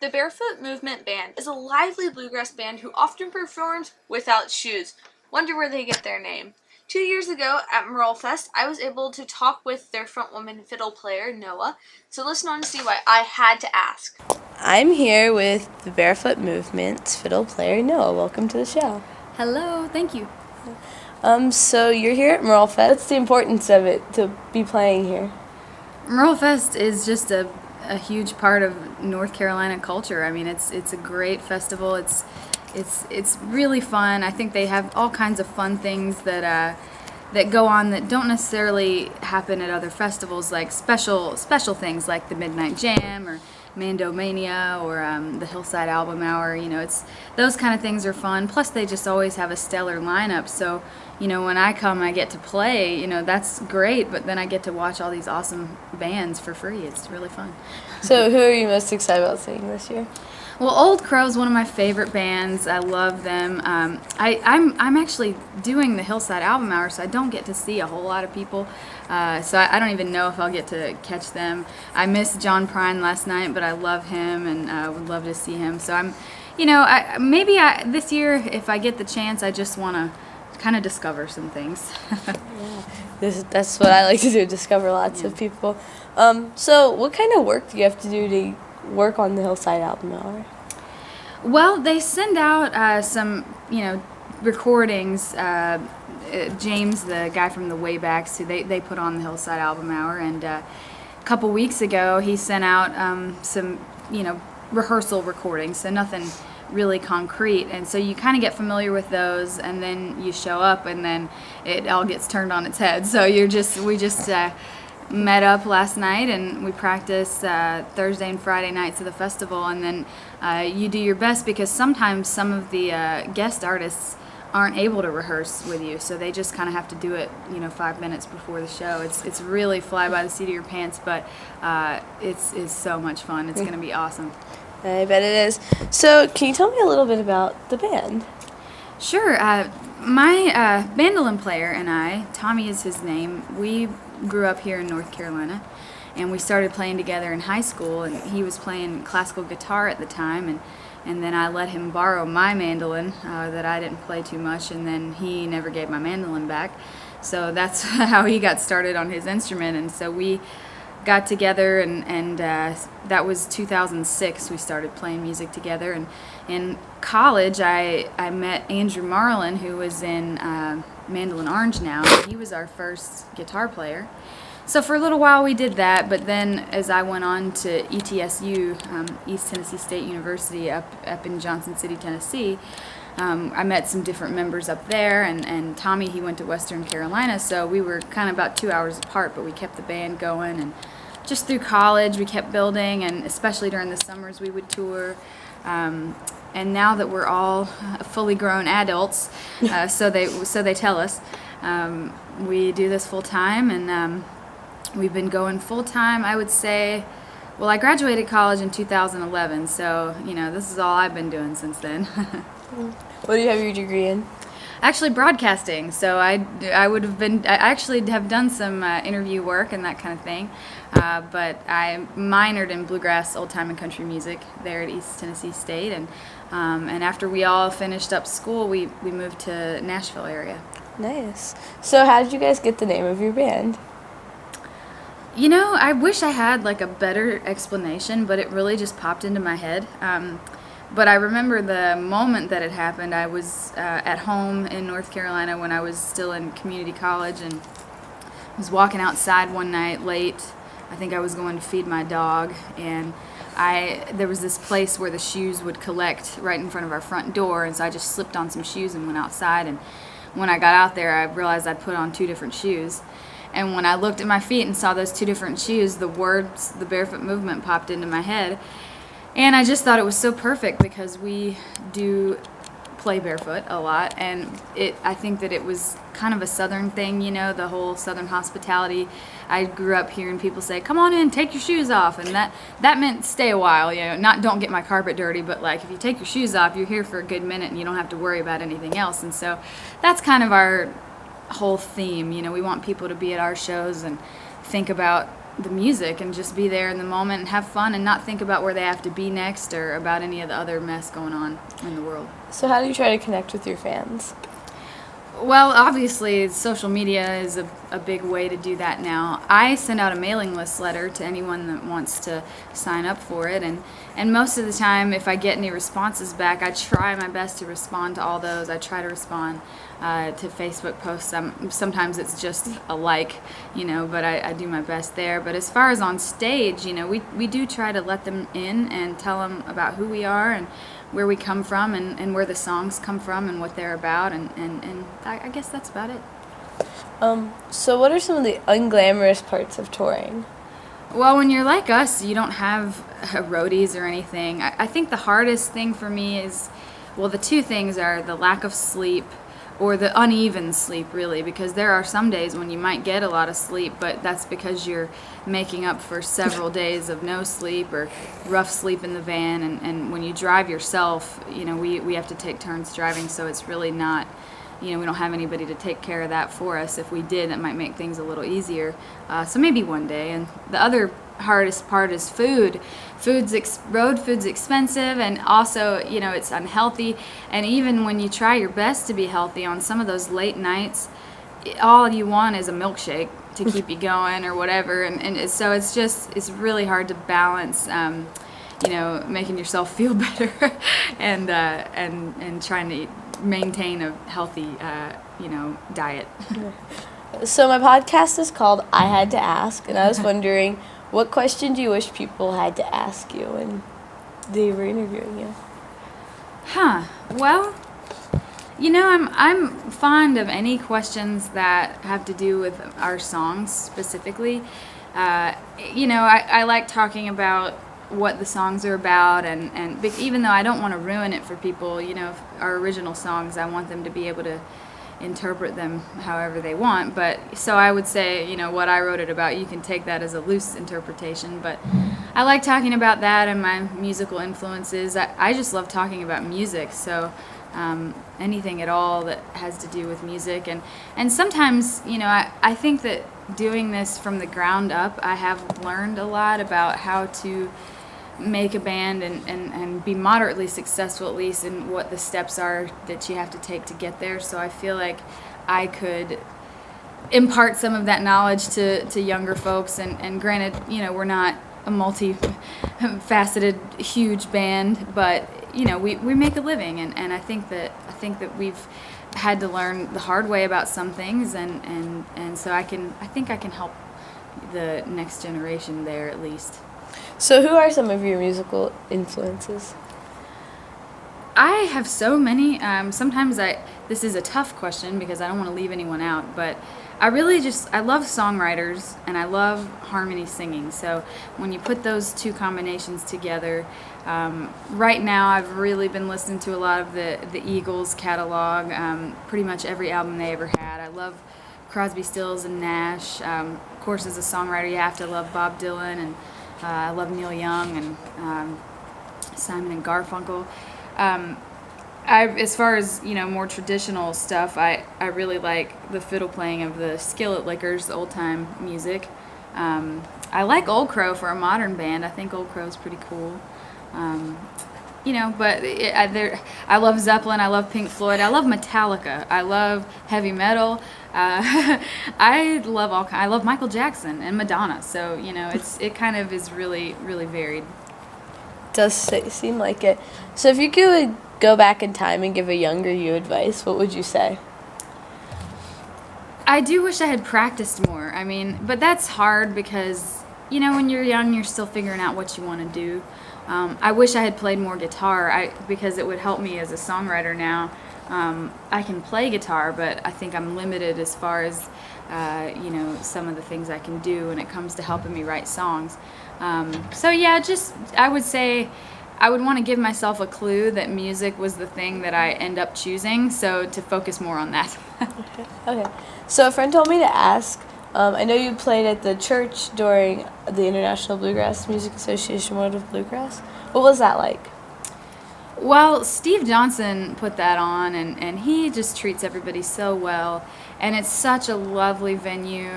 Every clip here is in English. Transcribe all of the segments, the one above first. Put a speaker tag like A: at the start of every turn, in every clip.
A: The Barefoot Movement Band is a lively bluegrass band who often performs without shoes. Wonder where they get their name. 2 years ago at MerleFest, I was able to talk with their frontwoman fiddle player, Noah, so listen on to see why I had to ask.
B: I'm here with the Barefoot Movement fiddle player, Noah. Welcome to the show.
C: Hello, thank you.
B: So you're here at MerleFest. What's the importance of it to be playing here?
C: MerleFest is just a huge part of North Carolina culture. I mean, it's a great festival. It's really fun. I think they have all kinds of fun things that go on that don't necessarily happen at other festivals, like special things like the Midnight Jam or Mandomania or the Hillside Album Hour. You know, it's those kind of things are fun. Plus, they just always have a stellar lineup. So, you know, when I come, I get to play. You know, that's great. But then I get to watch all these awesome bands for free. It's really fun.
B: So, who are you most excited about seeing this year?
C: Well, Old Crow is one of my favorite bands. I love them. I'm actually doing the Hillside Album Hours, so I don't get to see a whole lot of people. So I don't even know if I'll get to catch them. I missed John Prine last night, but I love him and would love to see him. So I'm, you know, maybe this year, if I get the chance, I just want to kind of discover some things.
B: Yeah. That's what I like to do, discover lots of people. So what kind of work do you have to do to work on the Hillside Album Hour?
C: Well, they send out some, you know, recordings. James, the guy from the Waybacks, who they put on the Hillside Album Hour, and a couple weeks ago he sent out some, you know, rehearsal recordings, so nothing really concrete, and so you kind of get familiar with those, and then you show up, and then it all gets turned on its head. So we just met up last night and we practiced Thursday and Friday nights of the festival, and then you do your best because sometimes some of the guest artists aren't able to rehearse with you, so they just kind of have to do it, you know, 5 minutes before the show. It's really fly by the seat of your pants, but it's so much fun. It's going to be awesome.
B: I bet it is. So can you tell me a little bit about the band?
C: Sure. My mandolin player and I, Tommy is his name, we grew up here in North Carolina, and we started playing together in high school, and he was playing classical guitar at the time, and then I let him borrow my mandolin that I didn't play too much, and then he never gave my mandolin back. So that's how he got started on his instrument, and so we got together, and that was 2006. We started playing music together, and in college I met Andrew Marlin, who was in Mandolin Orange now. He was our first guitar player. So for a little while we did that, but then as I went on to ETSU, East Tennessee State University up in Johnson City, Tennessee, I met some different members up there, and Tommy, he went to Western Carolina, so we were kind of about 2 hours apart, but we kept the band going, and just through college we kept building, and especially during the summers we would tour. And now that we're all fully grown adults, so they tell us, we do this full time, and we've been going full time, I would say. Well, I graduated college in 2011, so you know, this is all I've been doing since then.
B: What do you have your degree in?
C: Actually, broadcasting. So I actually have done some interview work and that kind of thing, but I minored in bluegrass, old time, and country music there at East Tennessee State, and after we all finished up school, we moved to Nashville area. Nice.
B: So how did you guys get the name of your band?
C: You know, I wish I had like a better explanation, but it really just popped into my head. But I remember the moment that it happened. I was at home in North Carolina when I was still in community college, and was walking outside one night late. I think I was going to feed my dog, and there was this place where the shoes would collect right in front of our front door, and so I just slipped on some shoes and went outside, and when I got out there I realized I'd put on 2 different shoes. And when I looked at my feet and saw those 2 different shoes, the words, the Barefoot Movement, popped into my head. And I just thought it was so perfect because we do play barefoot a lot, and I think that it was kind of a southern thing, you know, the whole southern hospitality. I grew up hearing people say, "Come on in, take your shoes off," and that meant stay a while, you know, not don't get my carpet dirty, but like if you take your shoes off, you're here for a good minute and you don't have to worry about anything else. And so that's kind of our whole theme, you know. We want people to be at our shows and think about the music and just be there in the moment and have fun and not think about where they have to be next or about any of the other mess going on in the world.
B: So how do you try to connect with your fans?
C: Well, obviously, social media is a big way to do that now. I send out a mailing list letter to anyone that wants to sign up for it, and most of the time, if I get any responses back, I try my best to respond to all those. I try to respond to Facebook posts. Sometimes it's just a like, but I do my best there. But as far as on stage, we do try to let them in and tell them about who we are and where we come from and where the songs come from and what they're about, and I guess that's about it.
B: So what are some of the unglamorous parts of touring?
C: Well, when you're like us, you don't have roadies or anything. I think the hardest thing for me is, well, the two things are the lack of sleep or the uneven sleep, really, because there are some days when you might get a lot of sleep, but that's because you're making up for several days of no sleep or rough sleep in the van. And when you drive yourself, we have to take turns driving, so it's really not, we don't have anybody to take care of that for us. If we did, that might make things a little easier. So maybe one day. And the other hardest part is food. Road food's expensive, and also, it's unhealthy. And even when you try your best to be healthy on some of those late nights, all you want is a milkshake to keep you going or whatever. And so it's really hard to balance, making yourself feel better and trying to maintain a healthy, diet.
B: So my podcast is called I Had to Ask, and I was wondering, what question do you wish people had to ask you when they were interviewing you?
C: Well, I'm fond of any questions that have to do with our songs specifically. I like talking about what the songs are about, and even though I don't want to ruin it for people, our original songs, I want them to be able to interpret them however they want. But so I would say, what I wrote it about, you can take that as a loose interpretation, but I like talking about that and my musical influences. I just love talking about music, so anything at all that has to do with music. And sometimes, I think that doing this from the ground up, I have learned a lot about how to make a band and be moderately successful, at least in what the steps are that you have to take to get there. So I feel like I could impart some of that knowledge to younger folks, and granted, we're not a multi-faceted huge band, but we make a living, and I think that we've had to learn the hard way about some things, and so I think I can help the next generation there at least.
B: So who are some of your musical influences?
C: I have so many. Sometimes this is a tough question because I don't want to leave anyone out, but I love songwriters and I love harmony singing. So when you put those two combinations together, right now I've really been listening to a lot of the Eagles catalog, pretty much every album they ever had. I love Crosby, Stills, and Nash. Of course, as a songwriter, you have to love Bob Dylan, and I love Neil Young and Simon and Garfunkel. As far as more traditional stuff, I really like the fiddle playing of the Skillet Lickers, old time music. I like Old Crow for a modern band. I think Old Crow's pretty cool. But I love Zeppelin. I love Pink Floyd. I love Metallica. I love heavy metal. I love Michael Jackson and Madonna. So it kind of is really, really varied.
B: Does seem like it. So if you could go back in time and give a younger you advice, what would you say?
C: I do wish I had practiced more. But that's hard because when you're young, you're still figuring out what you want to do. I wish I had played more guitar because it would help me as a songwriter now. I can play guitar, but I think I'm limited as far as some of the things I can do when it comes to helping me write songs. I would say I would want to give myself a clue that music was the thing that I end up choosing, so to focus more on that.
B: Okay. So a friend told me to ask, I know you played at the church during the International Bluegrass Music Association World of Bluegrass. What was that like?
C: Well, Steve Johnson put that on, and he just treats everybody so well, and it's such a lovely venue.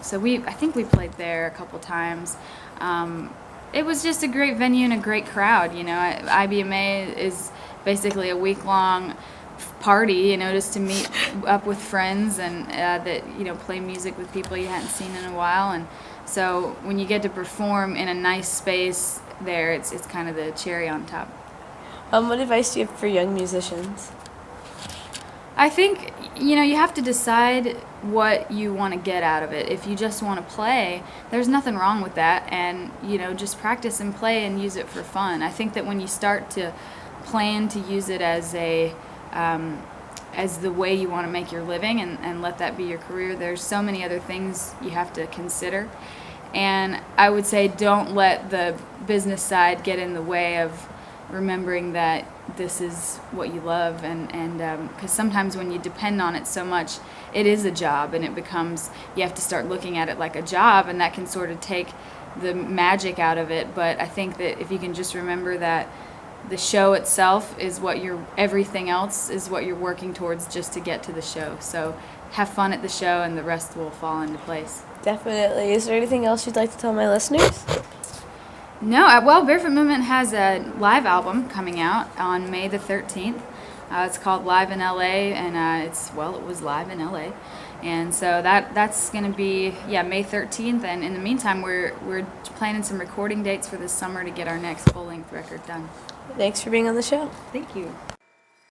C: So I think we played there a couple times. It was just a great venue and a great crowd. IBMA is basically a week-long party, just to meet up with friends and that play music with people you hadn't seen in a while. And so when you get to perform in a nice space there, it's kind of the cherry on top.
B: What advice do you have for young musicians?
C: I think, you have to decide what you want to get out of it. If you just want to play, there's nothing wrong with that. And, just practice and play and use it for fun. I think that when you start to plan to use it as the way you want to make your living and let that be your career, there's so many other things you have to consider. And I would say don't let the business side get in the way of remembering that this is what you love, and because sometimes when you depend on it so much, it is a job, and it becomes, you have to start looking at it like a job, and that can sort of take the magic out of it. But I think that if you can just remember that the show itself is everything else is what you're working towards just to get to the show. So have fun at the show, and the rest will fall into place.
B: Definitely. Is there anything else you'd like to tell my listeners?
C: No, well, Barefoot Movement has a live album coming out on May the 13th. It's called Live in LA, and it was live in LA. And so that's going to be, May 13th. And in the meantime, we're planning some recording dates for this summer to get our next full-length record done.
B: Thanks for being on the show.
C: Thank you.